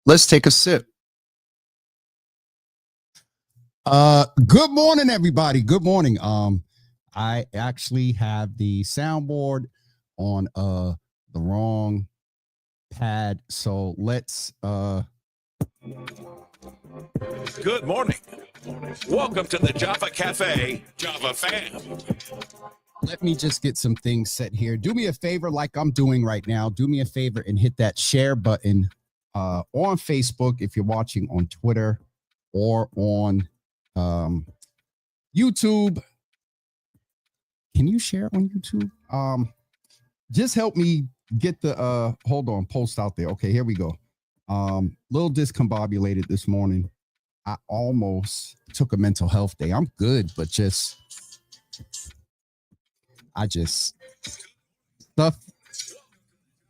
Let's take a sip. Good morning, everybody. Good morning. I actually have the soundboard on the wrong pad, so let's Good morning. Welcome to the Java Cafe, Java fam. let me just get some things set here. Do me a favor, like I'm doing right now. Do me a favor and hit that share button on Facebook if you're watching on Twitter or on YouTube. Can you share on YouTube? Just help me get the post out there. Okay, here we go. Little discombobulated this morning. I almost took a mental health day. I'm good, but I just stuff.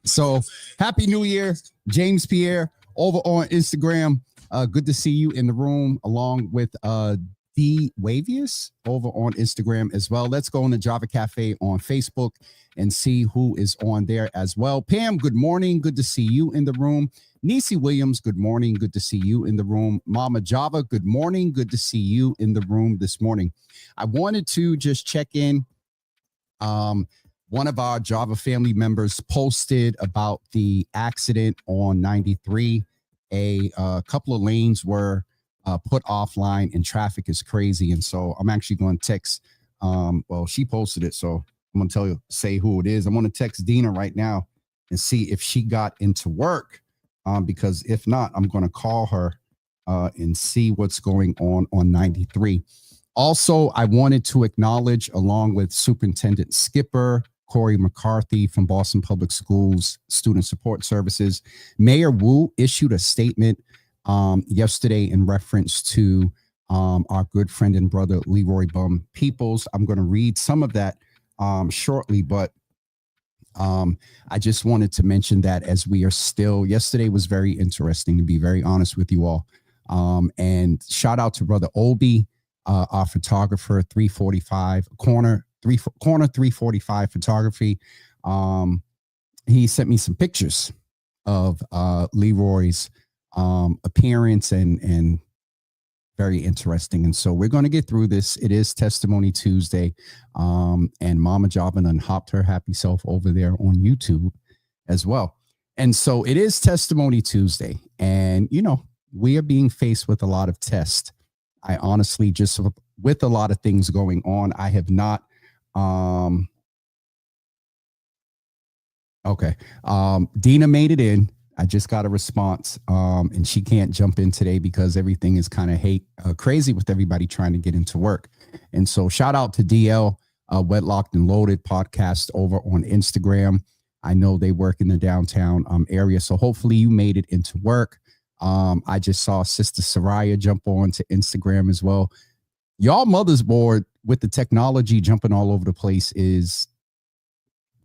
So happy New Year, James Pierre over on Instagram. Good to see you in the room along with D Wavius over on Instagram as well. Let's go on the Java Cafe on Facebook and see who is on there as well. Pam, good morning. Good to see you in the room. Nisi Williams, good morning. Good to see you in the room. Mama Java, good morning. Good to see you in the room this morning. I wanted to just check in. One of our Java family members posted about the accident on 93. A couple of lanes were put offline and traffic is crazy. And so I'm actually going to text. She posted it, so I'm going to say who it is. I'm going to text Dina right now and see if she got into work. Because if not, I'm going to call her and see what's going on 93. Also, I wanted to acknowledge, along with Superintendent Skipper, Corey McCarthy from Boston Public Schools Student Support Services, Mayor Wu issued a statement yesterday in reference to our good friend and brother, Leroy Bum Peoples. I'm going to read some of that shortly, but I just wanted to mention that as we are still, yesterday was very interesting, to be very honest with you all. And shout out to Brother Obi, our photographer, 345 corner 345 photography. He sent me some pictures of Leroy's appearance and very interesting. And so we're going to get through this. It is Testimony Tuesday. And Mama Java and hopped her happy self over there on YouTube as well. And so it is Testimony Tuesday. And, you know, we are being faced with a lot of tests. I honestly, just with a lot of things going on, I have not. Dina made it in. I just got a response, and she can't jump in today because everything is kind of crazy with everybody trying to get into work. And so shout out to DL, Wetlocked and Loaded podcast over on Instagram. I know they work in the downtown area, so hopefully you made it into work. I just saw Sister Soraya jump on to Instagram as well. Y'all mother's board with the technology jumping all over the place is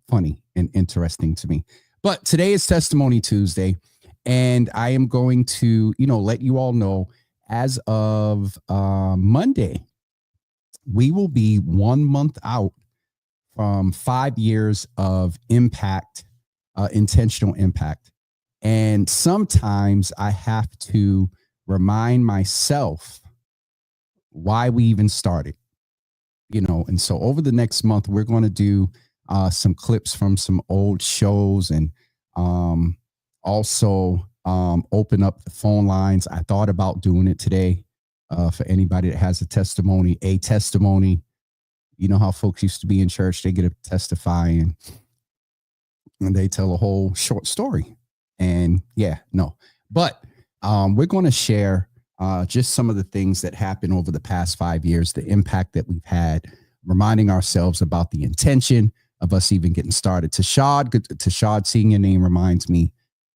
funny and interesting to me. But today is Testimony Tuesday, and I am going to, let you all know as of Monday, we will be 1 month out from 5 years of impact, intentional impact. And sometimes I have to remind myself why we even started, and so over the next month, we're going to do some clips from some old shows and also open up the phone lines. I thought about doing it today for anybody that has a testimony. You know how folks used to be in church, they get to testify and they tell a whole short story. And but we're going to share just some of the things that happened over the past 5 years, the impact that we've had, reminding ourselves about the intention of us even getting started. Tashad, seeing your name reminds me,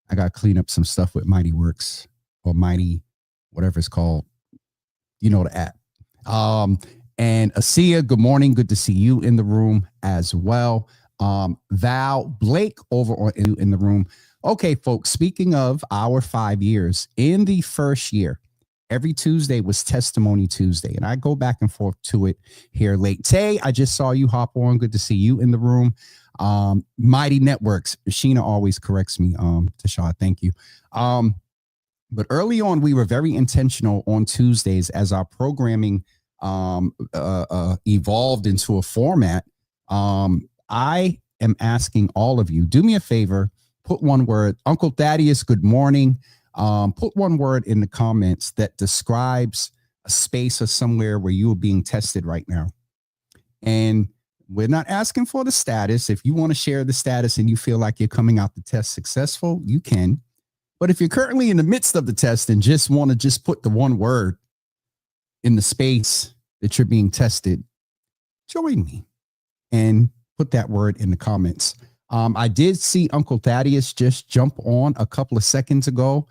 I got to clean up some stuff with Mighty Works or Mighty, whatever it's called, the app. And Asia, good morning. Good to see you in the room as well. Val Blake over in the room. Okay, folks, speaking of our 5 years, in the first year, every Tuesday was Testimony Tuesday, and I go back and forth to it here late. Tay, I just saw you hop on. Good to see you in the room. Mighty Networks. Sheena always corrects me. Tashad, thank you. But early on, we were very intentional on Tuesdays as our programming evolved into a format. I am asking all of you, do me a favor, put one word, Uncle Thaddeus, good morning. Put one word in the comments that describes a space or somewhere where you are being tested right now. And we're not asking for the status. If you want to share the status and you feel like you're coming out the test successful, you can. But if you're currently in the midst of the test and just want to just put the one word in the space that you're being tested, join me and put that word in the comments. I did see Uncle Thaddeus just jump on a couple of seconds ago.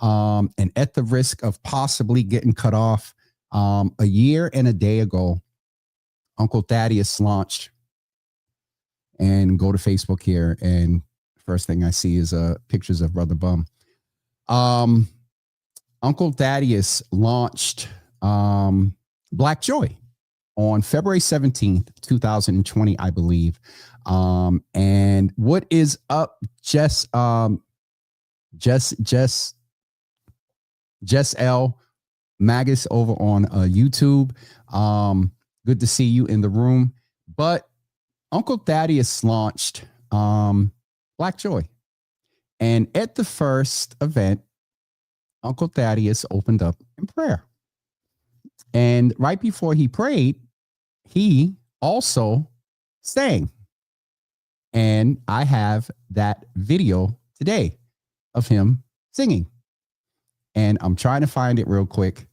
And at the risk of possibly getting cut off, a year and a day ago, Uncle Thaddeus launched. And go to Facebook here, and first thing I see is pictures of Brother Bum. Uncle Thaddeus launched Black Joy on February 17th, 2020, I believe. And what is up, Jess L. Magus over on YouTube. Good to see you in the room. But Uncle Thaddeus launched Black Joy. And at the first event, Uncle Thaddeus opened up in prayer. And right before he prayed, he also sang. And I have that video today of him singing. And I'm trying to find it real quick.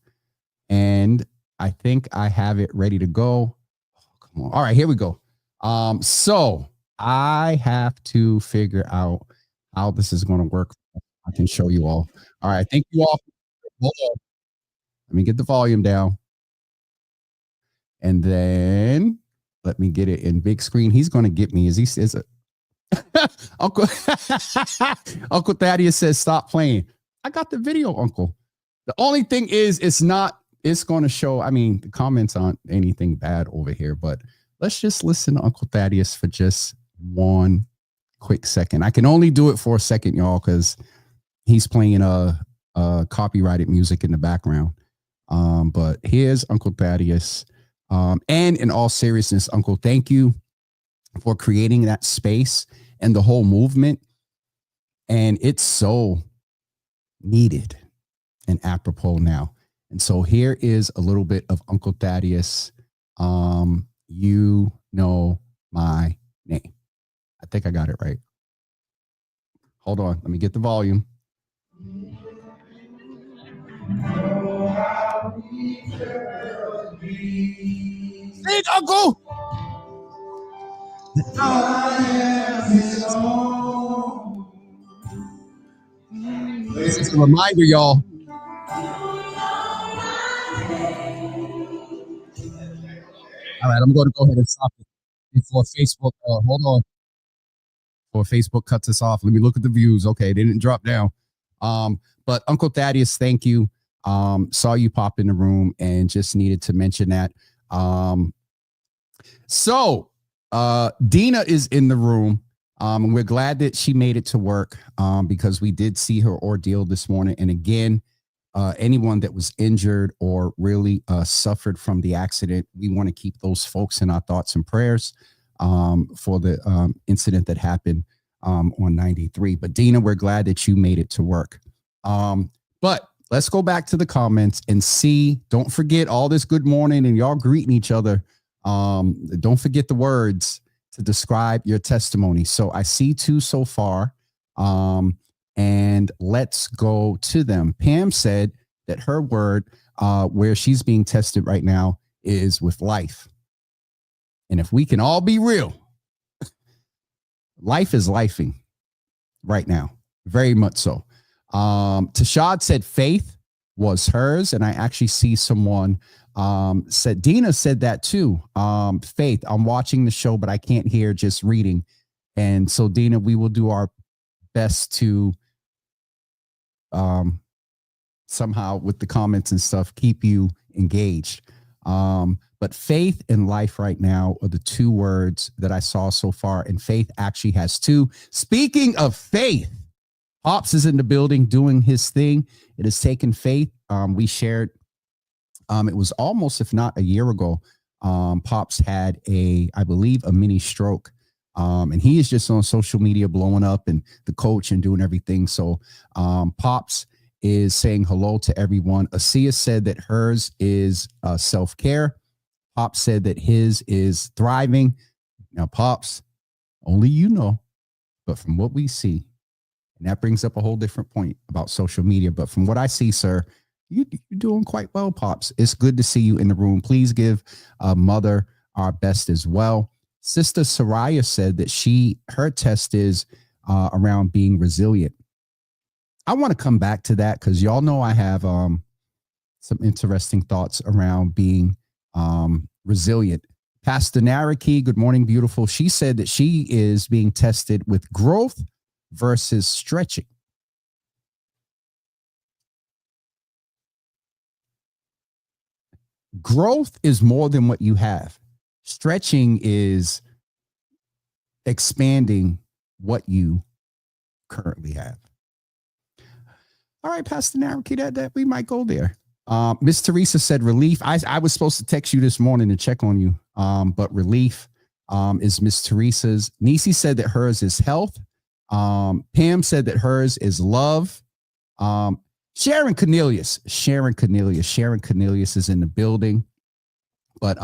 And I think I have it ready to go. Oh, come on. All right, here we go. So I have to figure out how this is going to work. I can show you all. All right. Thank you all. Hold on. Let me get the volume down. And then let me get it in big screen. He's going to get me as he says it. Uncle Thaddeus says, stop playing. I got the video, Uncle. The only thing is it's going to show. I mean, the comments aren't anything bad over here, but let's just listen to Uncle Thaddeus for just one quick second. I can only do it for a second, y'all, because he's playing copyrighted music in the background. But here's Uncle Thaddeus. And in all seriousness, Uncle, thank you for creating that space and the whole movement. And it's so needed and apropos now. And so here is a little bit of Uncle Thaddeus. You know my name. I think I got it right. Hold on. Let me get the volume. Sing, Uncle! This is a reminder, y'all. All right, I'm going to go ahead and stop it before Facebook. Hold on. Before Facebook cuts us off, let me look at the views. Okay, they didn't drop down. But Uncle Thaddeus, thank you. Saw you pop in the room and just needed to mention that. So Dina is in the room. And we're glad that she made it to work because we did see her ordeal this morning. And again, anyone that was injured or really suffered from the accident, we want to keep those folks in our thoughts and prayers for the incident that happened on 93. But Dina, we're glad that you made it to work. But let's go back to the comments and see. Don't forget all this good morning and y'all greeting each other. Don't forget the words to describe your testimony. So I see 2 so far. And let's go to them. Pam said that her word where she's being tested right now is with life. And if we can all be real, life is lifing right now. Very much so. Tashad said faith was hers. And I actually see someone said, Dina said that too. Faith, I'm watching the show, but I can't hear, just reading. And so Dina, we will do our best to somehow with the comments and stuff, keep you engaged. But faith and life right now are the two words that I saw so far. And faith actually has two. Speaking of faith, Pops is in the building doing his thing. It has taken faith. We shared, it was almost, if not a year ago, Pops had I believe, a mini stroke. And he is just on social media blowing up and the coach and doing everything. So Pops is saying hello to everyone. Asia said that hers is self-care. Pops said that his is thriving. Now, Pops, only you know, but from what we see, and that brings up a whole different point about social media. But from what I see, sir, you're doing quite well, Pops. It's good to see you in the room. Please give Mother our best as well. Sister Soraya said that her test is around being resilient. I want to come back to that because y'all know I have some interesting thoughts around being resilient. Pastor Naraki, good morning, beautiful. She said that she is being tested with growth versus stretching. Growth is more than what you have. Stretching is expanding what you currently have. All right, Pastor Naraki, that we might go there. Miss Teresa said relief. I was supposed to text you this morning to check on you, but relief is Miss Teresa's. Nisi said that hers is health. Pam said that hers is love. Sharon Cornelius is in the building. But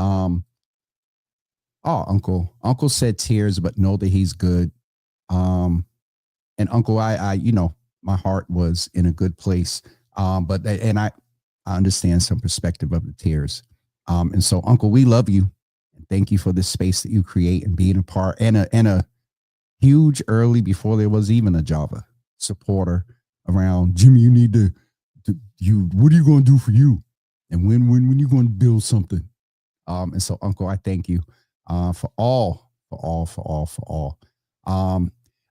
Uncle said tears, but know that he's good. And Uncle, I my heart was in a good place. But I understand some perspective of the tears. And so, Uncle, we love you. And thank you for the space that you create and being a part and a huge early, before there was even a Java supporter around. Jimmy, you need to what are you going to do for you? And when you going to build something? And so, Uncle, I thank you for all.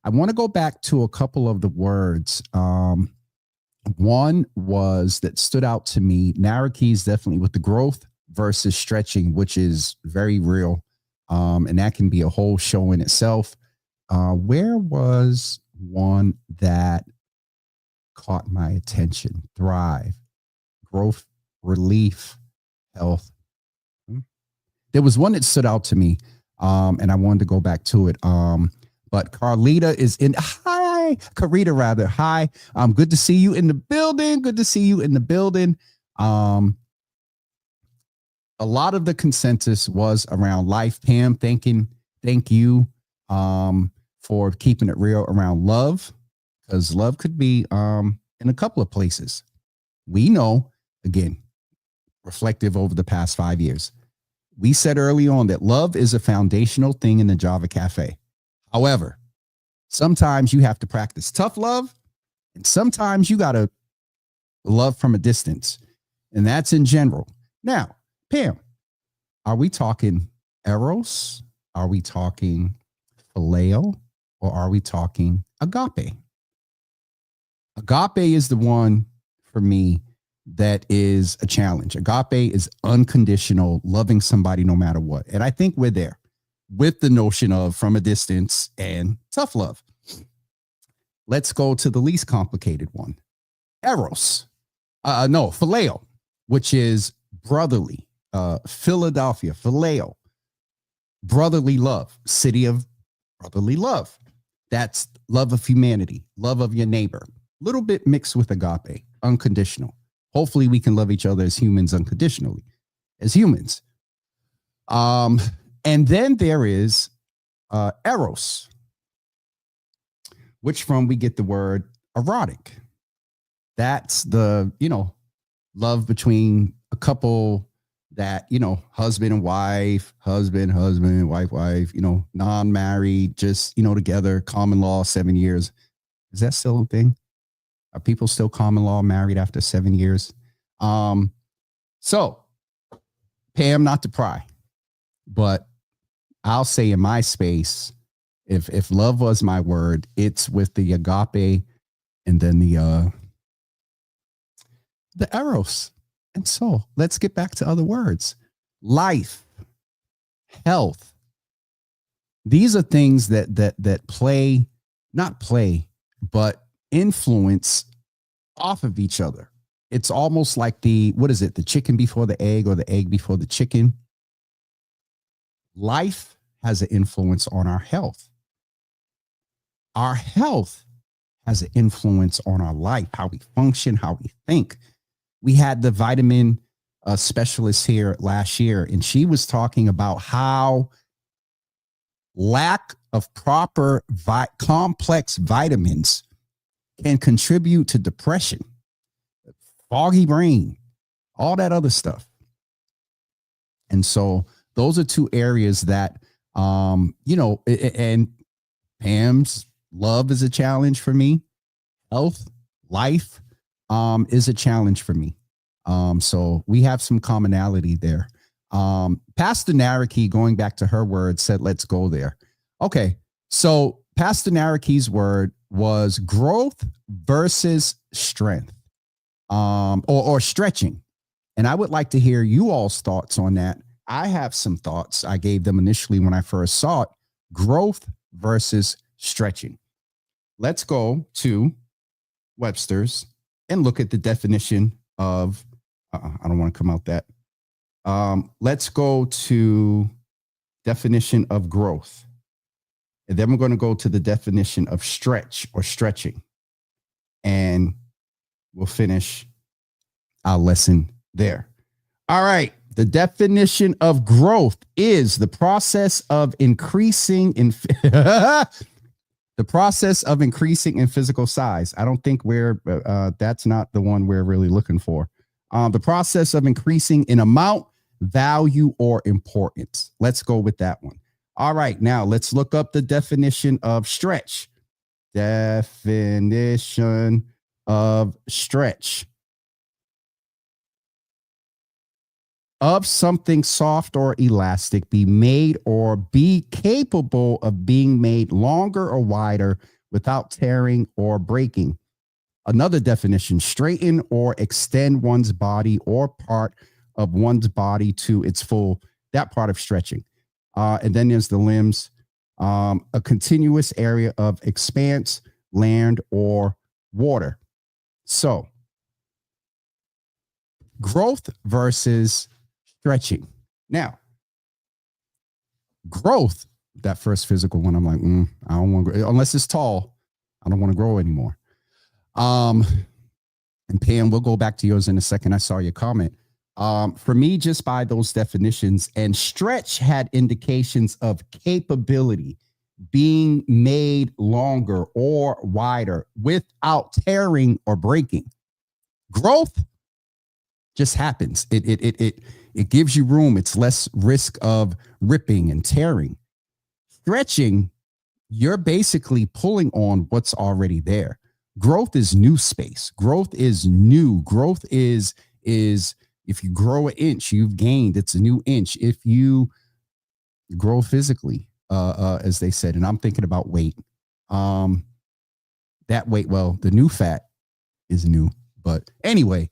I want to go back to a couple of the words. One was that stood out to me. Narakees definitely with the growth versus stretching, which is very real. And that can be a whole show in itself. Where was one that caught my attention? Thrive, growth, relief, health. There was one that stood out to me, and I wanted to go back to it. But Carlita is in. Hi, Carita, rather. Hi. Good to see you in the building. A lot of the consensus was around life. Pam, thank you for keeping it real around love, because love could be in a couple of places. We know, again, reflective over the past 5 years. We said early on that love is a foundational thing in the Java Cafe. However, sometimes you have to practice tough love, and sometimes you got to love from a distance. And that's in general. Now, Pam, are we talking eros? Are we talking phileo? Or are we talking agape? Agape is the one for me that is a challenge. Agape is unconditional, loving somebody no matter what. And I think we're there with the notion of from a distance and tough love. Let's go to the least complicated one. Eros. Phileo, which is brotherly. Philadelphia, phileo. Brotherly love. City of brotherly love. That's love of humanity, love of your neighbor. A little bit mixed with agape, unconditional. Hopefully we can love each other as humans unconditionally, as humans. And then there is eros, which from we get the word erotic. That's the, love between a couple that, husband and wife, wife, non-married, just, together, common law, 7 years. Is that still a thing? Are people still common law married after 7 years? So, Pam, not to pry, but I'll say in my space, if love was my word, it's with the agape and then the eros. And so let's get back to other words. life, health. These are things that play, not play, but influence off of each other. It's almost like the chicken before the egg or the egg before the chicken. Life has an influence on our health. Our health has an influence on our life, how we function, how we think. We had the vitamin specialist here last year, and she was talking about how lack of proper complex vitamins can contribute to depression, foggy brain, all that other stuff. And so those are two areas that, and Pam's love is a challenge for me. Health, life, is a challenge for me. So we have some commonality there. Pastor Naraki, going back to her word, said, let's go there. Okay. So Pastor Naraki's word was growth versus strength, or stretching. And I would like to hear you all's thoughts on that. I have some thoughts. I gave them initially when I first saw it. Growth versus stretching. Let's go to Webster's and look at the definition of, I don't want to come out that. Let's go to definition of growth. And then we're going to go to the definition of stretch or stretching. And we'll finish our lesson there. All right. The definition of growth is the process of increasing in physical size. I don't think that's not the one we're really looking for. The process of increasing in amount, value, or importance. Let's go with that one. All right. Now let's look up the definition of stretch. Definition of stretch. Of something soft or elastic, be made or be capable of being made longer or wider without tearing or breaking. Another definition, straighten or extend one's body or part of one's body to its full, that part of stretching. And then there's the limbs, a continuous area of expanse, land, or water. So growth versus stretching. Now, growth, that first physical one, I'm like, I don't want to grow. Unless it's tall, I don't want to grow anymore. And Pam, we'll go back to yours in a second. I saw your comment. For me, just by those definitions, and stretch had indications of capability, being made longer or wider without tearing or breaking. Growth just happens. It gives you room. It's less risk of ripping and tearing. Stretching, you're basically pulling on what's already there. Growth is new space. Growth is new. Growth is if you grow an inch, you've gained. It's a new inch. If you grow physically, as they said, and I'm thinking about weight, that weight, well, the new fat is new, but anyway,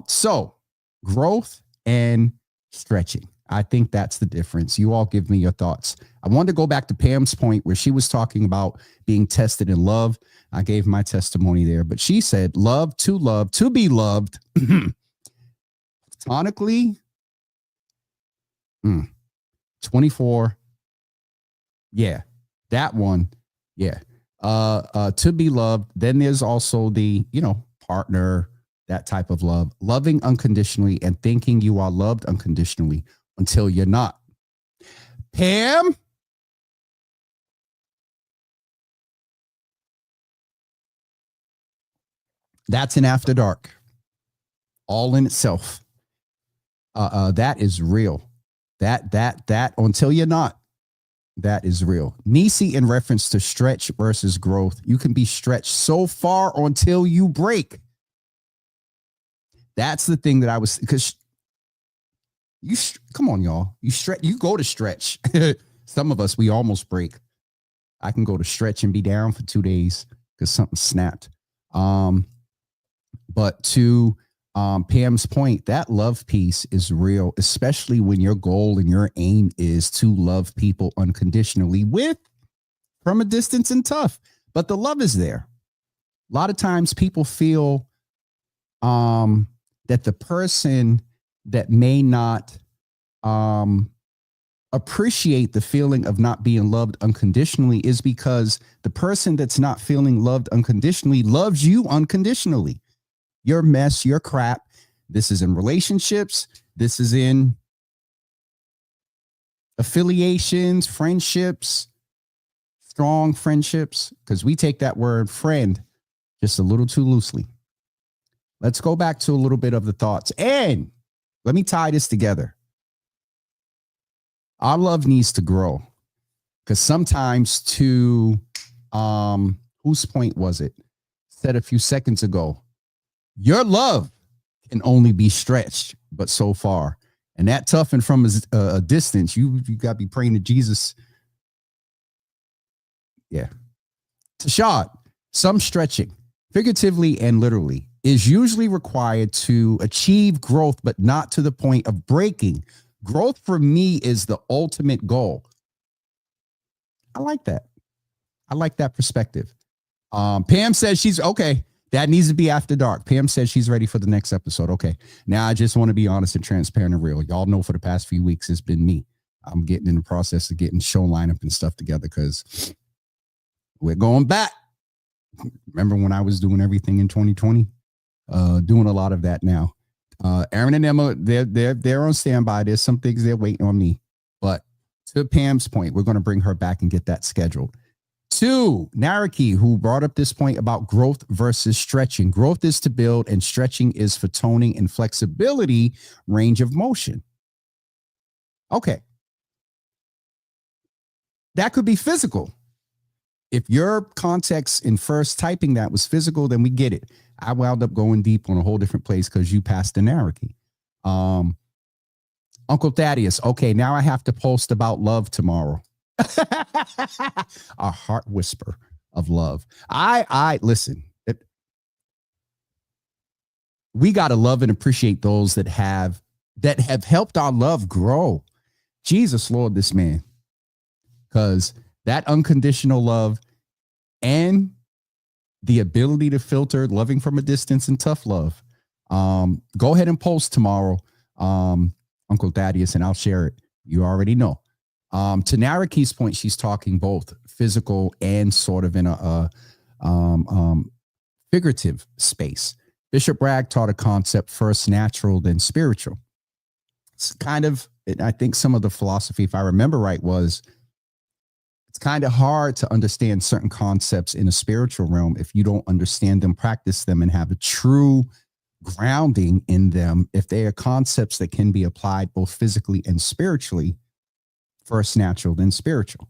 so growth and stretching. I think that's the difference. You all give me your thoughts. I wanted to go back to Pam's point where she was talking about being tested in love. I gave my testimony there, but she said, love, to be loved. Platonically, 24. Yeah, that one. Yeah. To be loved. Then there's also the, partner, that type of love, loving unconditionally and thinking you are loved unconditionally until you're not. Pam? That's an after dark. All in itself. That is real. That until you're not, that is real. Nisi, in reference to stretch versus growth, you can be stretched so far until you break. That's the thing that I was, because come on, y'all. You go to stretch. Some of us, we almost break. I can go to stretch and be down for 2 days because something snapped. But to Pam's point, that love piece is real, especially when your goal and your aim is to love people unconditionally with from a distance and tough, but the love is there. A lot of times people feel that the person that may not appreciate the feeling of not being loved unconditionally is because the person that's not feeling loved unconditionally loves you unconditionally. Your mess, your crap. This is in relationships. This is in affiliations, friendships, strong friendships, because we take that word friend just a little too loosely. Let's go back to a little bit of the thoughts. And let me tie this together. Our love needs to grow, because sometimes to whose point was it? Said a few seconds ago, your love can only be stretched, but so far. And that tough and from a distance, you got to be praying to Jesus. Yeah. Tashad, some stretching, figuratively and literally, is usually required to achieve growth, but not to the point of breaking. Growth for me is the ultimate goal. I like that. I like that perspective. Pam says she's okay. That needs to be after dark. Pam says she's ready for the next episode. Okay. Now I just want to be honest and transparent and real. Y'all know for the past few weeks, it's been me. I'm getting in the process of getting show lineup and stuff together because we're going back. Remember when I was doing everything in 2020? Doing a lot of that now. Aaron and Emma, they're on standby. There's some things they're waiting on me. But to Pam's point, we're going to bring her back and get that scheduled. 2, Naraki, who brought up this point about growth versus stretching. Growth is to build and stretching is for toning and flexibility, range of motion. Okay. That could be physical. If your context in first typing that was physical, then we get it. I wound up going deep on a whole different place because you passed the Naraki. Uncle Thaddeus. Okay, now I have to post about love tomorrow. A heart whisper of love. I listen. We got to love and appreciate those that have helped our love grow. Jesus, Lord, this man, because that unconditional love and the ability to filter loving from a distance and tough love. Go ahead and post tomorrow, Uncle Thaddeus, and I'll share it. You already know. To Naraki's point, she's talking both physical and sort of in a figurative space. Bishop Bragg taught a concept, first natural, then spiritual. It's kind of, I think some of the philosophy, if I remember right, was it's kind of hard to understand certain concepts in a spiritual realm if you don't understand them, practice them, and have a true grounding in them. If they are concepts that can be applied both physically and spiritually, first natural, then spiritual.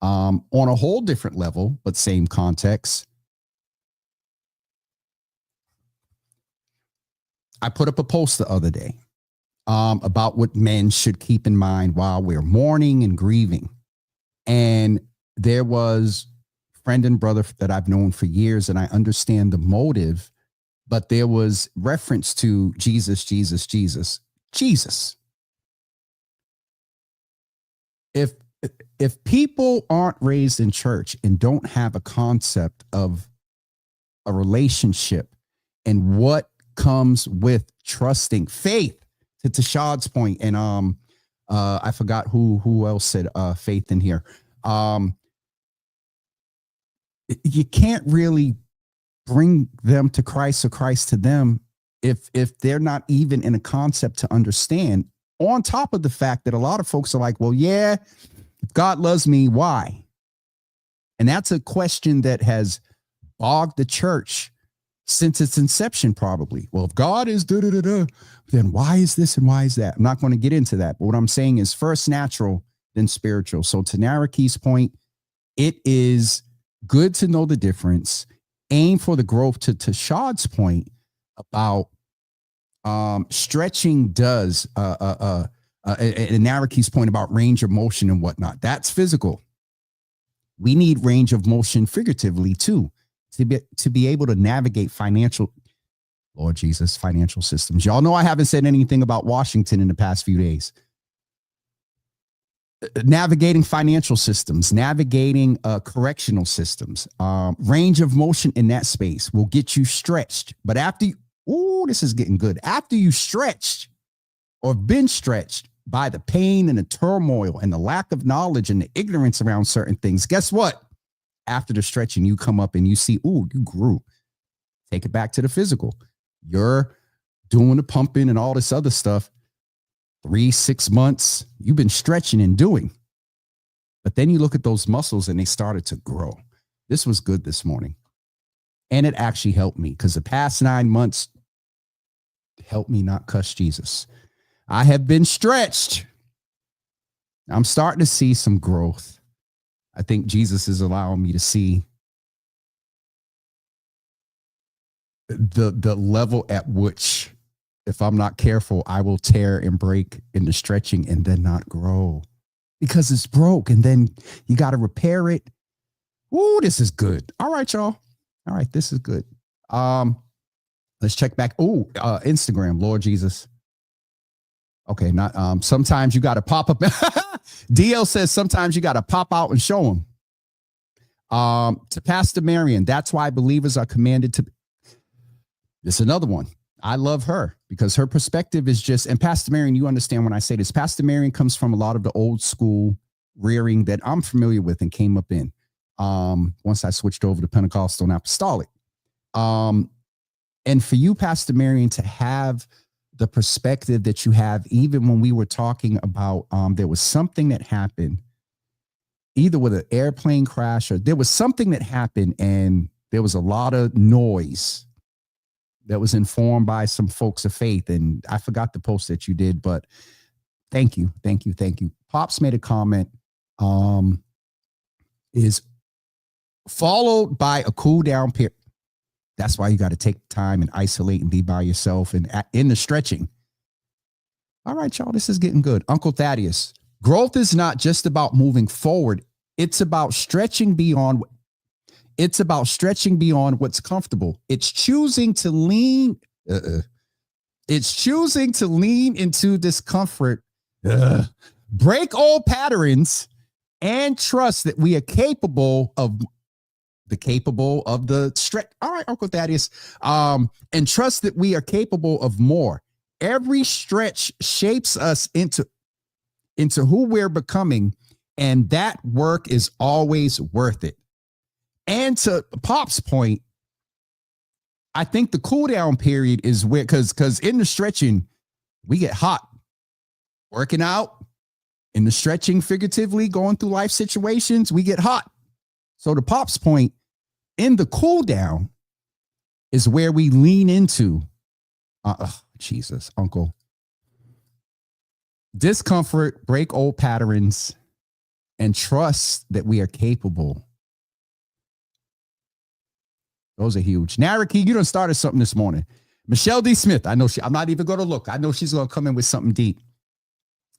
On a whole different level, but same context. I put up a post the other day about what men should keep in mind while we're mourning and grieving. And there was a friend and brother that I've known for years, and I understand the motive, but there was reference to Jesus, Jesus, Jesus, Jesus. If people aren't raised in church and don't have a concept of a relationship and what comes with trusting faith, to Tashad's point, and I forgot who else said faith in here. You can't really bring them to Christ or Christ to them if they're not even in a concept to understand. On top of the fact that a lot of folks are like, well, yeah, if God loves me, why? And that's a question that has bogged the church since its inception, probably. Well, if God is then why is this and why is that? I'm not going to get into that. But what I'm saying is first natural, then spiritual. So to Naraki's point, it is good to know the difference. Aim for the growth. To Tashad's point about stretching does and Naraki's point about range of motion and whatnot. That's physical. We need range of motion figuratively too, to be able to navigate financial. Lord Jesus, financial systems. Y'all know I haven't said anything about Washington in the past few days. Navigating financial systems, navigating correctional systems, range of motion in that space will get you stretched. But after this is getting good. After you stretched or been stretched by the pain and the turmoil and the lack of knowledge and the ignorance around certain things, guess what? After the stretching, you come up and you see, you grew. Take it back to the physical. You're doing the pumping and all this other stuff. 3-6 months, you've been stretching and doing. But then you look at those muscles and they started to grow. This was good this morning. And it actually helped me because the past 9 months helped me not cuss Jesus. I have been stretched. I'm starting to see some growth. I think Jesus is allowing me to see the level at which, if I'm not careful, I will tear and break in the stretching and then not grow because it's broke. And then you got to repair it. Ooh, this is good. All right, y'all. All right, this is good. Let's check back. Instagram, Lord Jesus. Okay, not sometimes you got to pop up. DL says sometimes you got to pop out and show them. To Pastor Marion, that's why believers are commanded to. This is another one. I love her because her perspective is just, and Pastor Marion, you understand when I say this, Pastor Marion comes from a lot of the old school rearing that I'm familiar with and came up in once I switched over to Pentecostal and Apostolic. And for you, Pastor Marion, to have the perspective that you have, even when we were talking about there was something that happened, either with an airplane crash or there was something that happened and there was a lot of noise that was informed by some folks of faith. And I forgot the post that you did, but thank you. Pops made a comment, is followed by a cool down period. That's why you got to take time and isolate and be by yourself and in the stretching. All right, y'all, this is getting good. Uncle Thaddeus, growth is not just about moving forward. It's about stretching beyond what's comfortable. It's choosing to lean. It's choosing to lean into discomfort, break old patterns, and trust that we are capable of the stretch. All right, Uncle Thaddeus. And trust that we are capable of more. Every stretch shapes us into who we're becoming, and that work is always worth it. And to Pop's point, I think the cool down period is where, because in the stretching, we get hot. Working out, in the stretching, figuratively, going through life situations, we get hot. So to Pop's point, in the cool down is where we lean into, Jesus, Uncle. Discomfort, break old patterns, and trust that we are capable. Those are huge. Naraki, you done started something this morning. Michelle D. Smith, I'm not even going to look. I know she's going to come in with something deep.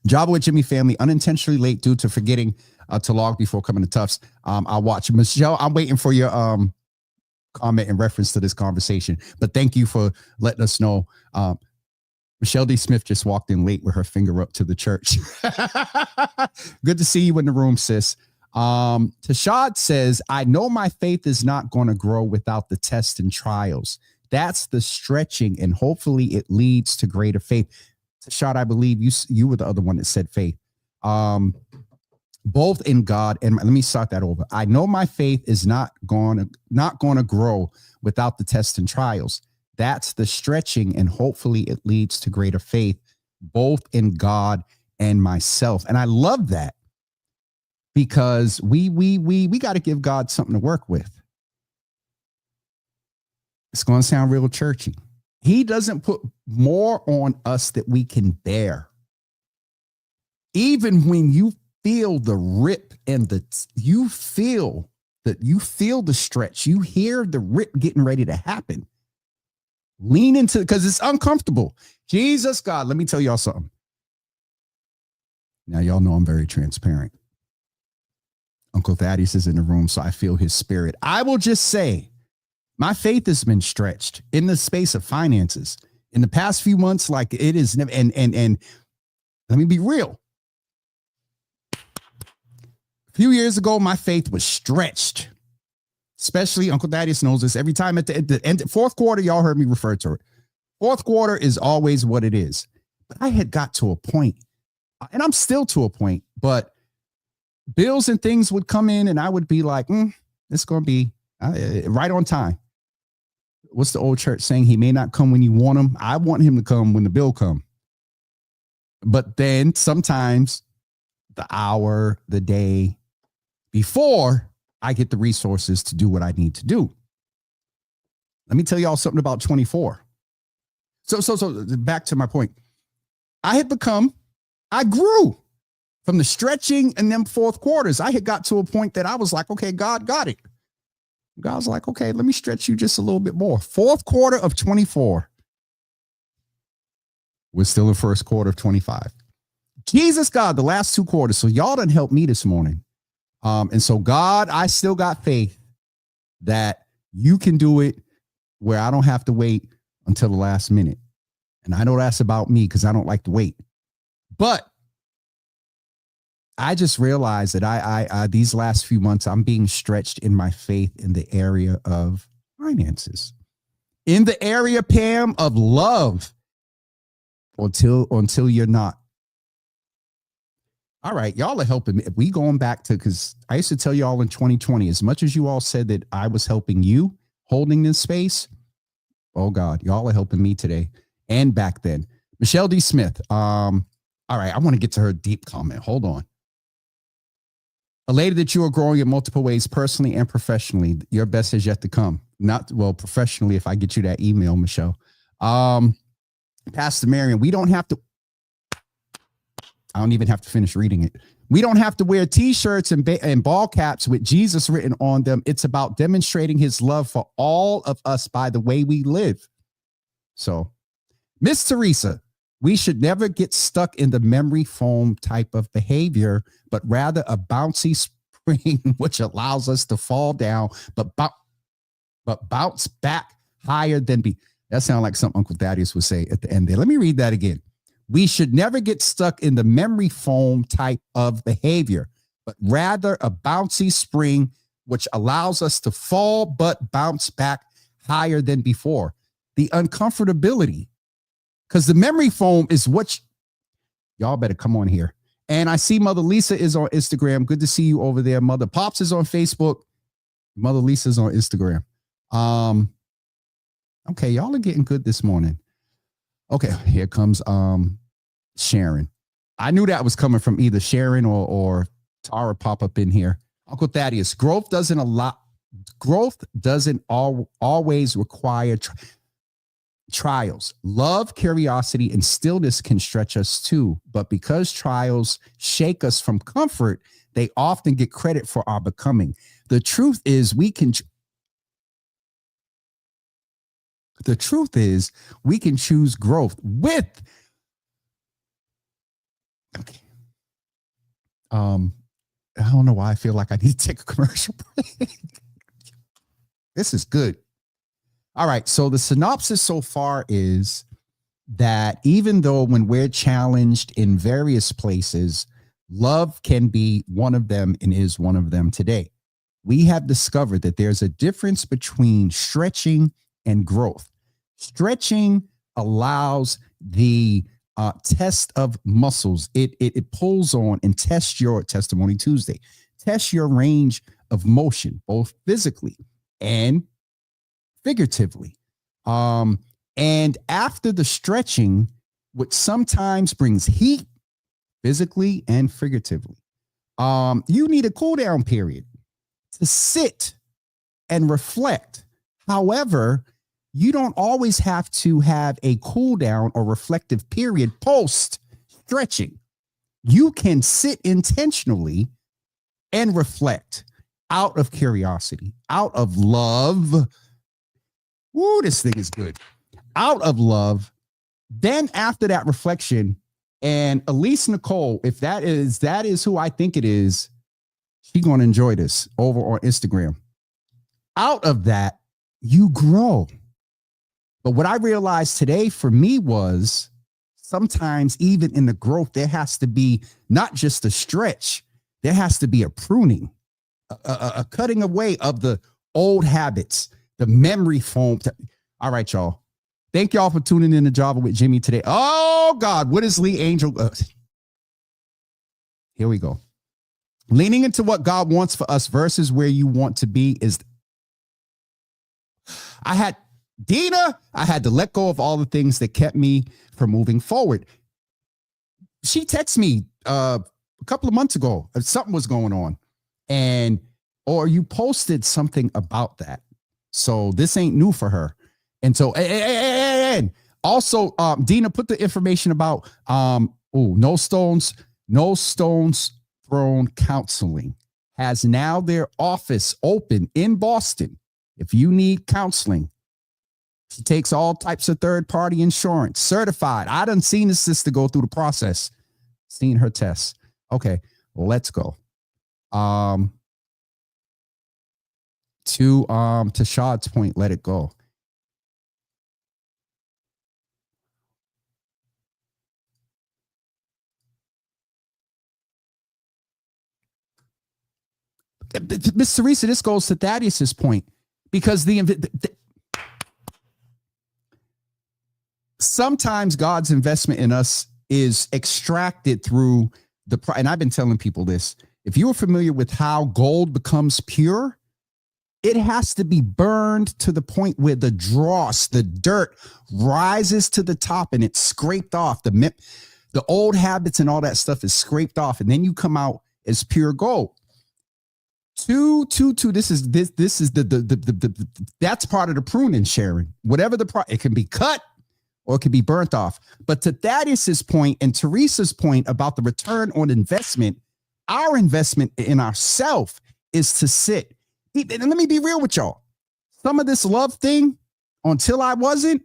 Java with Jimmy family, unintentionally late due to forgetting to log before coming to Tufts. I'll watch. Michelle, I'm waiting for your comment in reference to this conversation. But thank you for letting us know. Michelle D. Smith just walked in late with her finger up to the church. Good to see you in the room, sis. Tashad says, I know my faith is not going to grow without the tests and trials. That's the stretching, and hopefully it leads to greater faith. Tashad, I believe you were the other one that said faith. Both in God and let me start that over. I know my faith is not going to grow without the tests and trials. That's the stretching, and hopefully it leads to greater faith, both in God and myself. And I love that. Because we got to give God something to work with. It's going to sound real churchy. He doesn't put more on us that we can bear. Even when you feel the rip and you feel the stretch, you hear the rip getting ready to happen. Lean into it because it's uncomfortable. Jesus, God, let me tell y'all something. Now, y'all know I'm very transparent. Uncle Thaddeus is in the room, so I feel his spirit. I will just say My faith has been stretched in the space of finances in the past few months. Like it is. And let me be real. A few years ago, my faith was stretched, especially Uncle Thaddeus knows this. Every time at the end, fourth quarter, y'all heard me refer to it. Fourth quarter is always what it is. But I had got to a point, and I'm still to a point, but bills and things would come in and I would be like, it's going to be right on time. What's the old church saying? He may not come when you want him. I want him to come when the bill come. But then sometimes the hour, the day before I get the resources to do what I need to do. Let me tell y'all something about 24. So back to my point. I grew from the stretching and them fourth quarters. I had got to a point that I was like, okay, God got it. God was like, okay, let me stretch you just a little bit more. Fourth quarter of 24. We're still in first quarter of 25. Jesus, God, the last two quarters. So y'all done helped me this morning. And so God, I still got faith that you can do it where I don't have to wait until the last minute. And I know that's about me because I don't like to wait. But I just realized that I these last few months, I'm being stretched in my faith in the area of finances, in the area, Pam, of love until you're not. All right. Y'all are helping me. We going back to, because I used to tell y'all in 2020, as much as you all said that I was helping you holding this space. Oh God, y'all are helping me today and back then. Michelle D. Smith. All right. I want to get to her deep comment. Hold on. Elated that you are growing in multiple ways, personally and professionally. Your best is yet to come. Not well, professionally, if I get you that email, Michelle. Pastor Marion, we don't have to. I don't even have to finish reading it. We don't have to wear T-shirts and ball caps with Jesus written on them. It's about demonstrating his love for all of us by the way we live. So, Miss Teresa, we should never get stuck in the memory foam type of behavior, but rather a bouncy spring, which allows us to fall down, but bounce back higher than be. That sounds like something Uncle Thaddeus would say at the end there. Let me read that again. We should never get stuck in the memory foam type of behavior, but rather a bouncy spring, which allows us to fall, but bounce back higher than before. The uncomfortability, because the memory foam is what y'all better come on here. And I see Mother Lisa is on Instagram. Good to see you over there. Mother Pops is on Facebook. Mother Lisa's on Instagram. Okay, y'all are getting good this morning. Okay, here comes Sharon. I knew that was coming from either Sharon or Tara pop up in here. Uncle Thaddeus, growth doesn't always require trials. Love, curiosity, and stillness can stretch us too. But because trials shake us from comfort, they often get credit for our becoming. The truth is we can choose growth with. Okay. I don't know why I feel like I need to take a commercial break. This is good. All right. So the synopsis so far is that even though when we're challenged in various places, love can be one of them and is one of them today. We have discovered that there's a difference between stretching and growth. Stretching allows the test of muscles. It pulls on and tests your Testimony Tuesday, tests your range of motion, both physically and figuratively. And after the stretching, which sometimes brings heat physically and figuratively, you need a cool down period to sit and reflect. However, you don't always have to have a cool down or reflective period post stretching. You can sit intentionally and reflect out of curiosity, out of love. Woo, this thing is good. Out of love. Then after that reflection, and Elise Nicole, if that is who I think it is, she's going to enjoy this over on Instagram. Out of that, you grow. But what I realized today for me was sometimes even in the growth, there has to be not just a stretch, there has to be a pruning, a cutting away of the old habits, the memory foam. All right, y'all. Thank y'all for tuning in to Java with Jimmy today. Oh, God, what is Lee Angel? Here we go. Leaning into what God wants for us versus where you want to be is I had to let go of all the things that kept me from moving forward. She texted me a couple of months ago. Something was going on. Or you posted something about that. So this ain't new for her. And so, and also, Dina, put the information about No Stones Thrown Counseling has now their office open in Boston. If you need counseling, she takes all types of third-party insurance, certified. I done seen the sister go through the process, seen her tests. Okay, well, let's go. To Shad's point, let it go. Miss Teresa, this goes to Thaddeus's point because sometimes God's investment in us is extracted through and I've been telling people this. If you are familiar with how gold becomes pure, it has to be burned to the point where the dross, the dirt rises to the top and it's scraped off. The old habits and all that stuff is scraped off. And then you come out as pure gold. This is the that's part of the pruning, Sharon. Whatever it can be cut or it can be burnt off. But to Thaddeus's point and Teresa's point about the return on investment, our investment in ourselves is to sit. And let me be real with y'all. Some of this love thing, until I wasn't,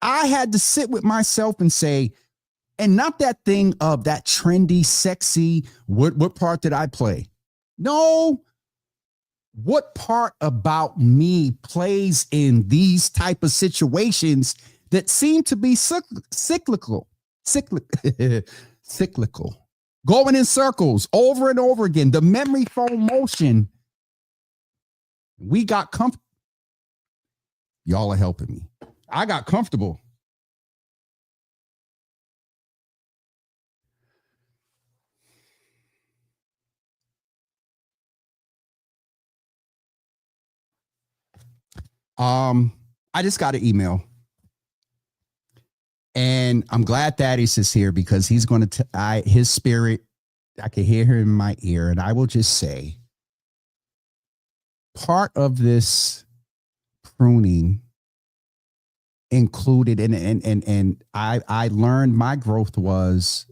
I had to sit with myself and say, and not that thing of that trendy, sexy, what part did I play? No. What part about me plays in these type of situations that seem to be cyclical, going in circles over and over again? The memory foam motion. We got comfortable. Y'all are helping me. I got comfortable. I just got an email. And I'm glad Thaddeus is here because he's going to, his spirit, I can hear him in my ear. And I will just say, part of this pruning included, and I learned my growth was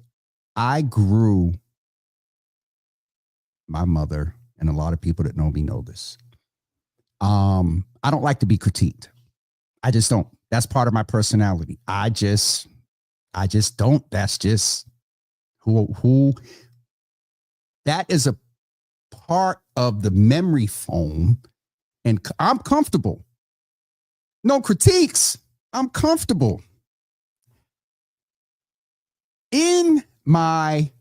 I grew. My mother and a lot of people that know me know this. I don't like to be critiqued. I just don't. That's part of my personality. I just don't. That's just who that is a part of the memory foam. And I'm comfortable. No critiques. I'm comfortable. In my,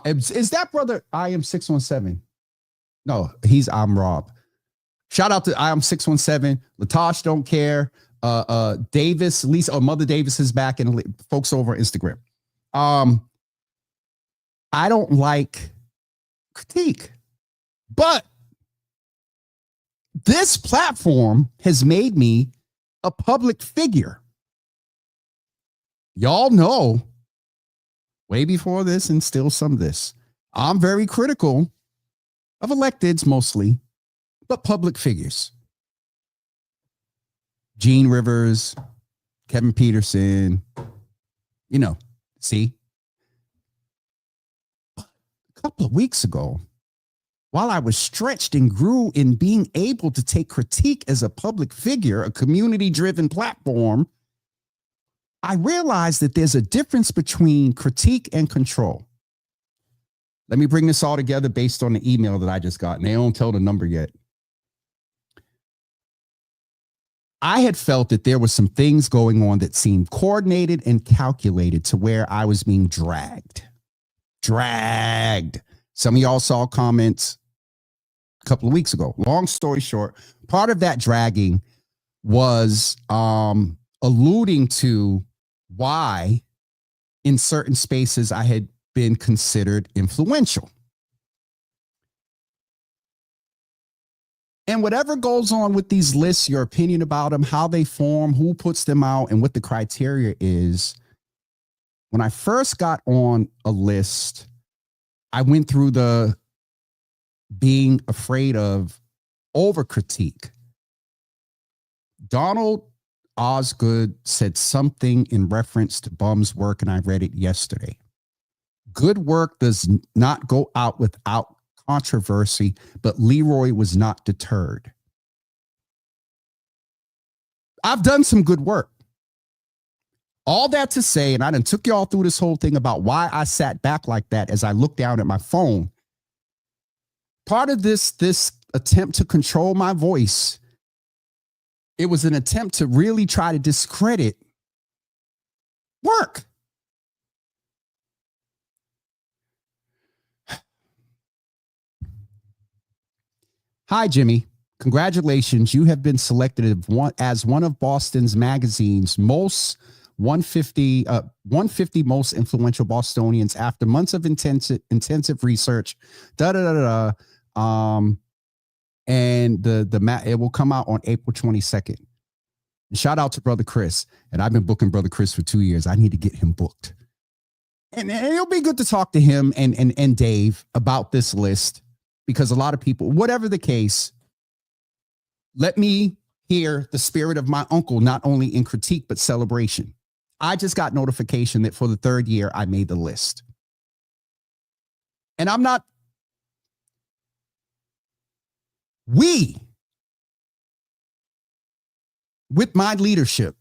is that brother I am 617? No, I'm Rob. Shout out to I am 617. Latosh don't care. Davis, Lisa, Mother Davis is back, and folks over Instagram. I don't like critique, but this platform has made me a public figure. Y'all know way before this and still some of this. I'm very critical of electeds mostly, but public figures. Gene Rivers, Kevin Peterson, see? A couple of weeks ago, while I was stretched and grew in being able to take critique as a public figure, a community-driven platform, I realized that there's a difference between critique and control. Let me bring this all together based on the email that I just got, and they don't tell the number yet. I had felt that there were some things going on that seemed coordinated and calculated to where I was being dragged. Some of y'all saw comments a couple of weeks ago. Long story short, part of that dragging was alluding to why in certain spaces I had been considered influential. And whatever goes on with these lists, your opinion about them, how they form, who puts them out, and what the criteria is. When I first got on a list, I went through the being afraid of over critique. Donald Osgood said something in reference to Bum's work, and I read it yesterday. Good work does not go out without controversy, but Leroy was not deterred. I've done some good work. All that to say, and I done took y'all through this whole thing about why I sat back like that as I looked down at my phone. Part of this attempt to control my voice, it was an attempt to really try to discredit work. Hi, Jimmy. Congratulations. You have been selected as one of Boston's magazine's most 150 most influential Bostonians after months of intensive research. And it will come out on April 22nd. Shout out to Brother Chris. And I've been booking Brother Chris for 2 years. I need to get him booked. And it'll be good to talk to him and Dave about this list, because a lot of people, whatever the case, let me hear the spirit of my uncle, not only in critique, but celebration. I just got notification that for the third year, I made the list. And we, with my leadership,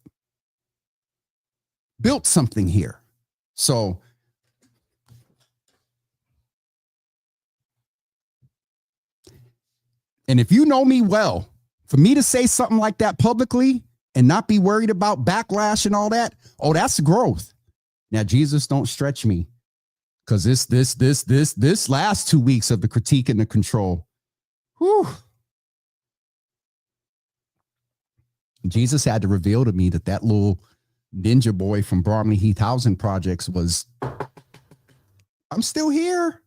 built something here. So and if you know me well, for me to say something like that publicly and not be worried about backlash and all that, oh, that's growth. Now, Jesus, don't stretch me, because this last 2 weeks of the critique and the control, whew, Jesus had to reveal to me that little ninja boy from Bromley Heath Housing Projects was, I'm still here.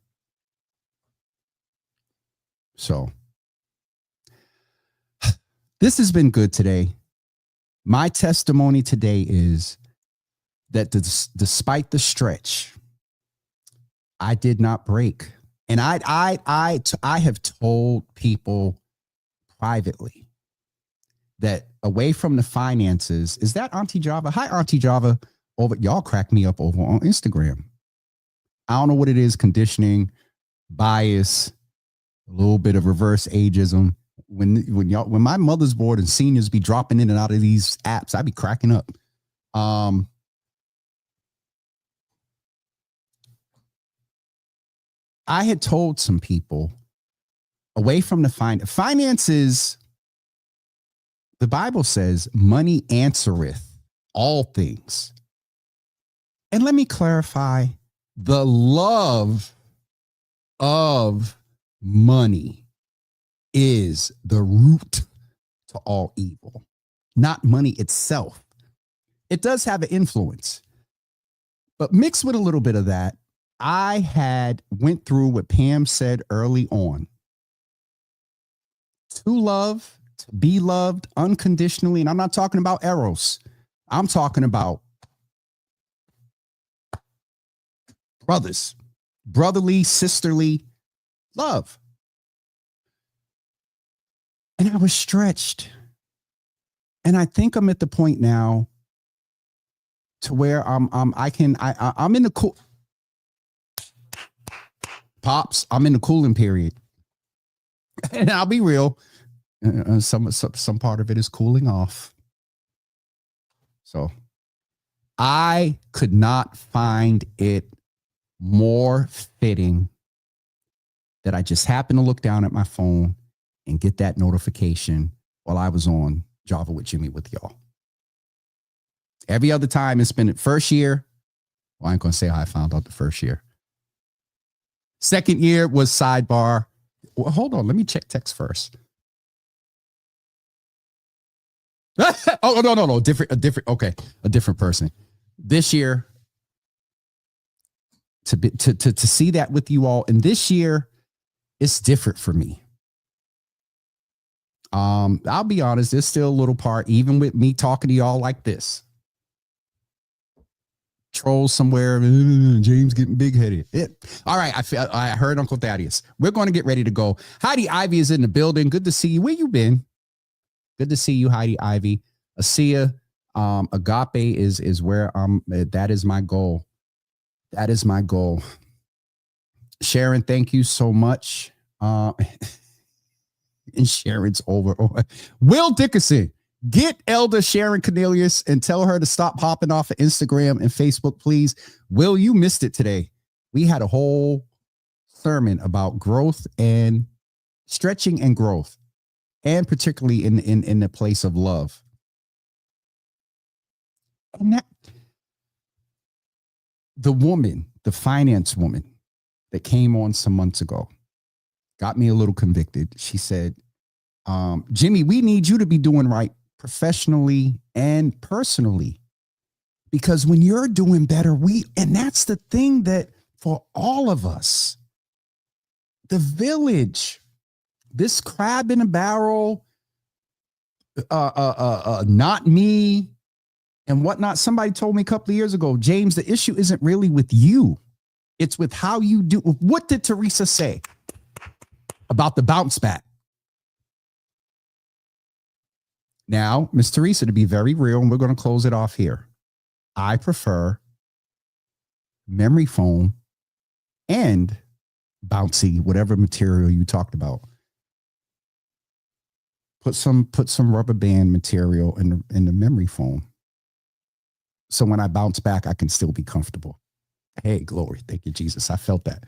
So this has been good today. My testimony today is that despite the stretch, I did not break. And I have told people privately that away from the finances, is that Auntie Java? Hi, Auntie Java. Over, y'all crack me up over on Instagram. I don't know what it is, conditioning, bias, a little bit of reverse ageism. When my mother's board and seniors be dropping in and out of these apps, I be cracking up. I had told some people away from the finances, the Bible says money answereth all things. And let me clarify, the love of money is the root to all evil, not money itself. It does have an influence, but mixed with a little bit of that, I went through what Pam said early on. To love, to be loved unconditionally. And I'm not talking about eros. I'm talking about brothers, brotherly, sisterly love. And I was stretched. And I think I'm at the point now to where I'm in the cool. Pops, I'm in the cooling period. And I'll be real. Some part of it is cooling off. So I could not find it more fitting that I just happened to look down at my phone and get that notification while I was on Java with Jimmy with y'all. Every other time it's been first year. Well, I ain't going to say how I found out the first year. Second year was sidebar. Well, hold on. Let me check text first. Oh, no. A different person. This year, to see that with you all. And this year, it's different for me. I'll be honest, there's still a little part, even with me talking to y'all like this. Trolls somewhere, James getting big-headed. All right, I heard Uncle Thaddeus. We're going to get ready to go. Heidi Ivy is in the building. Good to see you. Where you been? Good to see you, Heidi Ivy. Asia, agape is where that is my goal. That is my goal. Sharon, thank you so much. And Sharon's over. Will Dickerson, get Elder Sharon Cornelius and tell her to stop hopping off of Instagram and Facebook, please. Will, you missed it today. We had a whole sermon about growth and stretching and growth, and particularly in the place of love. And that the woman, the finance woman that came on some months ago, got me a little convicted. She said, Jimmy, we need you to be doing right professionally and personally, because when you're doing better, and that's the thing that for all of us, the village, this crab in a barrel, not me and whatnot. Somebody told me a couple of years ago, James, the issue isn't really with you. It's with how you do. What did Teresa say about the bounce back? Now, Miss Teresa, to be very real, and we're going to close it off here, I prefer memory foam and bouncy, whatever material you talked about. Put some rubber band material in the memory foam, so when I bounce back, I can still be comfortable. Hey, glory. Thank you, Jesus. I felt that.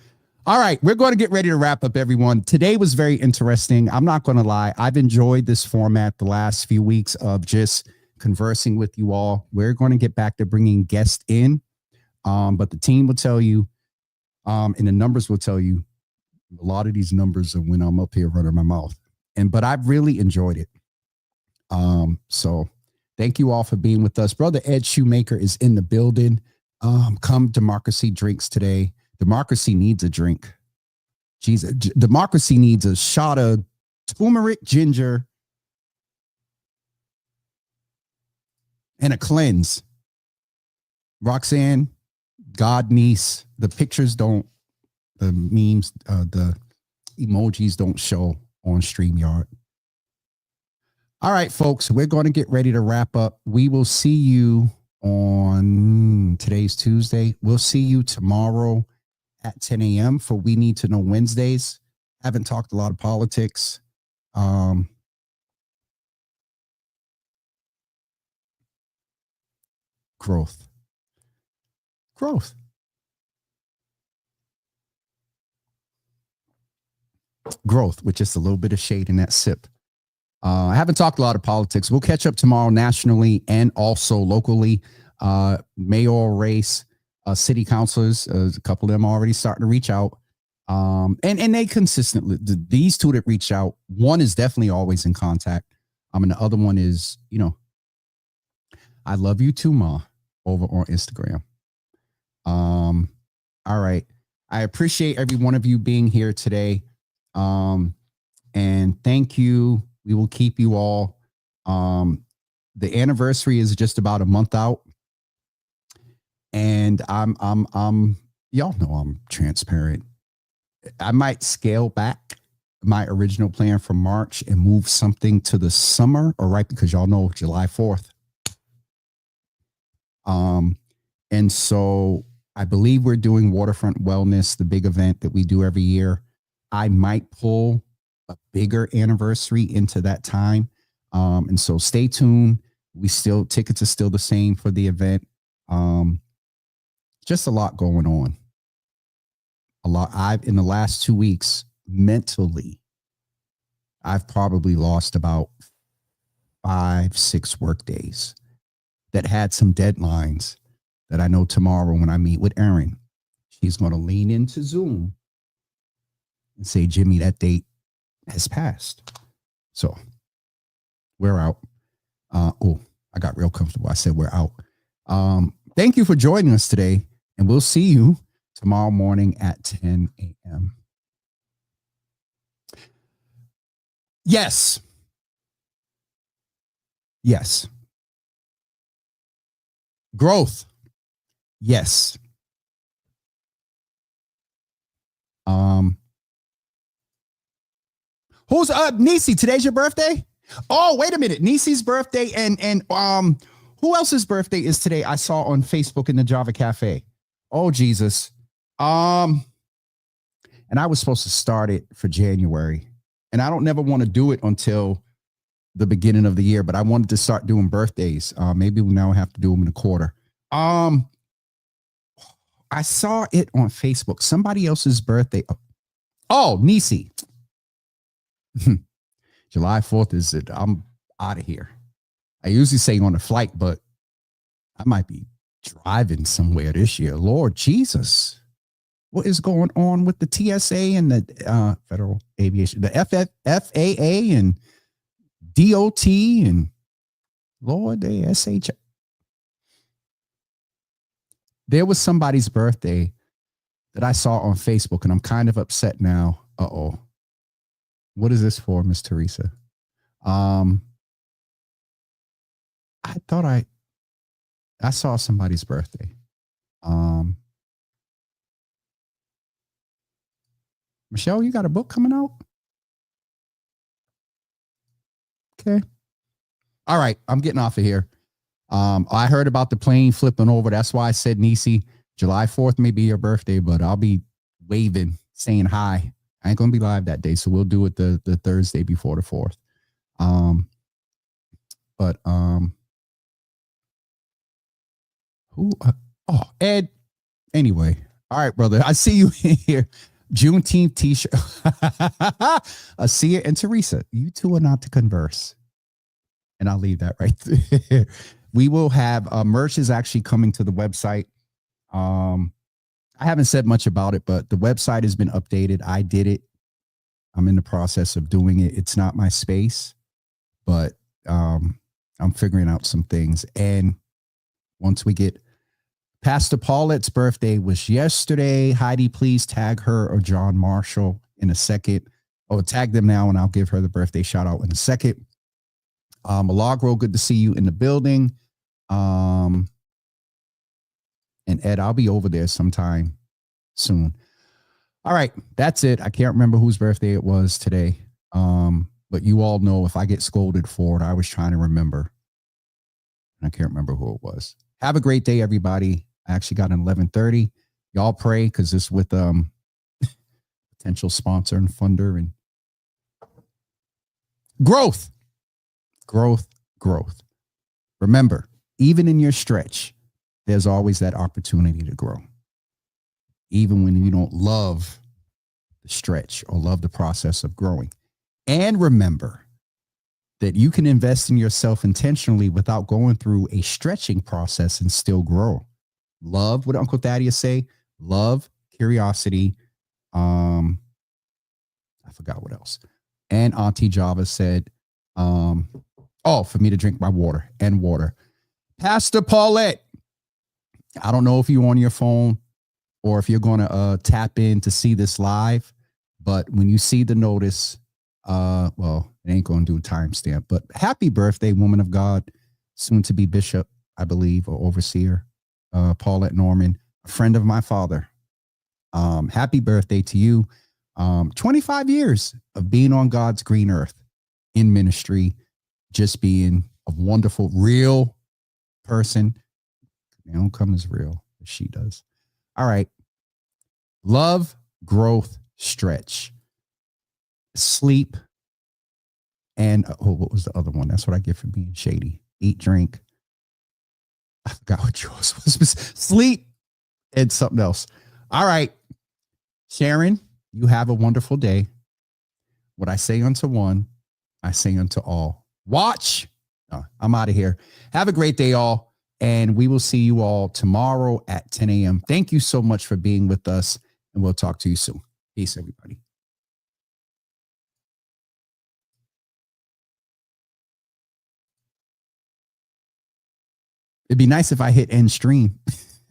All right, we're going to get ready to wrap up, everyone. Today was very interesting. I'm not going to lie. I've enjoyed this format the last few weeks of just conversing with you all. We're going to get back to bringing guests in, but the team will tell you, and the numbers will tell you, a lot of these numbers are when I'm up here running my mouth. But I've really enjoyed it. So thank you all for being with us. Brother Ed Shoemaker is in the building. Come Democracy Drinks today. Democracy needs a drink. Jesus, Democracy needs a shot of turmeric ginger and a cleanse. Roxanne, God niece, the pictures don't, the memes, the emojis don't show on StreamYard. All right, folks, we're going to get ready to wrap up. We will see you on today's Tuesday. We'll see you tomorrow at 10 a.m. for We Need to Know Wednesdays. Haven't talked a lot of politics. Growth, with just a little bit of shade in that sip. I haven't talked a lot of politics. We'll catch up tomorrow nationally and also locally. Mayoral race, city councilors, a couple of them already starting to reach out. And they consistently, these two that reach out, one is definitely always in contact. And the other one is, I love you too, Ma, over on Instagram. All right. I appreciate every one of you being here today. And thank you. We will keep you all. The anniversary is just about a month out. And I'm y'all know I'm transparent. I might scale back my original plan for March and move something to the summer, or right, because y'all know July 4th. And so I believe we're doing Waterfront Wellness, the big event that we do every year. I might pull a bigger anniversary into that time. And so stay tuned. Tickets are still the same for the event. Just a lot going on. In the last 2 weeks, mentally, I've probably lost about 5-6 work days that had some deadlines that I know tomorrow when I meet with Erin, she's going to lean into Zoom and say, Jimmy, that date has passed. So we're out. I got real comfortable. I said we're out. Thank you for joining us today, and we'll see you tomorrow morning at 10 a.m. Yes. Yes. Growth. Yes. Who's Nisi? Today's your birthday? Oh, wait a minute. Nisi's birthday and who else's birthday is today? I saw on Facebook in the Java Cafe. Oh, Jesus. And I was supposed to start it for January. And I don't never want to do it until the beginning of the year, but I wanted to start doing birthdays. Maybe we now have to do them in a quarter. I saw it on Facebook. Somebody else's birthday. Oh, Nisi. July 4th is it. I'm out of here. I usually say on a flight, but I might be driving somewhere this year. Lord Jesus. What is going on with the TSA and the Federal Aviation, the FAA and DOT and Lord, they SH. There was somebody's birthday that I saw on Facebook, and I'm kind of upset now. Uh-oh. What is this for, Miss Teresa? I thought I saw somebody's birthday. Michelle, you got a book coming out? Okay. All right. I'm getting off of here. I heard about the plane flipping over. That's why I said, Nisi, July 4th may be your birthday, but I'll be waving, saying hi. I ain't going to be live that day. So we'll do it the Thursday before the 4th. Ed. Anyway. All right, brother. I see you here. Juneteenth t-shirt. Asia and Teresa, you two are not to converse. And I'll leave that right there. We will have merch is actually coming to the website. I haven't said much about it, but the website has been updated. I did it. I'm in the process of doing it. It's not my space, but I'm figuring out some things. And once we get Pastor Paulette's birthday was yesterday. Heidi, please tag her or John Marshall in a second. Oh, tag them now, and I'll give her the birthday shout out in a second. Milagro, good to see you in the building. And Ed, I'll be over there sometime soon. All right, that's it. I can't remember whose birthday it was today. But you all know if I get scolded for it, I was trying to remember. I can't remember who it was. Have a great day, everybody. I actually got an 11:30. Y'all pray because this with potential sponsor and funder and growth. Remember, even in your stretch, there's always that opportunity to grow. Even when you don't love the stretch or love the process of growing. And remember that you can invest in yourself intentionally without going through a stretching process and still grow. Love, what Uncle Thaddeus say? Love, curiosity. I forgot what else. And Auntie Java said, for me to drink my water and water. Pastor Paulette, I don't know if you're on your phone or if you're going to tap in to see this live, but when you see the notice, it ain't going to do a timestamp, but happy birthday, woman of God, soon to be bishop, I believe, or overseer, Paulette Norman, a friend of my father. Happy birthday to you. 25 years of being on God's green earth in ministry, just being a wonderful, real person. They don't come as real as she does. All right. Love, growth, stretch, sleep, and what was the other one? That's what I get for being shady. Eat, drink. I forgot what yours was. Sleep and something else. All right. Sharon, you have a wonderful day. What I say unto one, I say unto all. Watch I'm out of here. Have a great day, all. And we will see you all tomorrow at 10 a.m. Thank you so much for being with us. And we'll talk to you soon. Peace, everybody. It'd be nice if I hit end stream.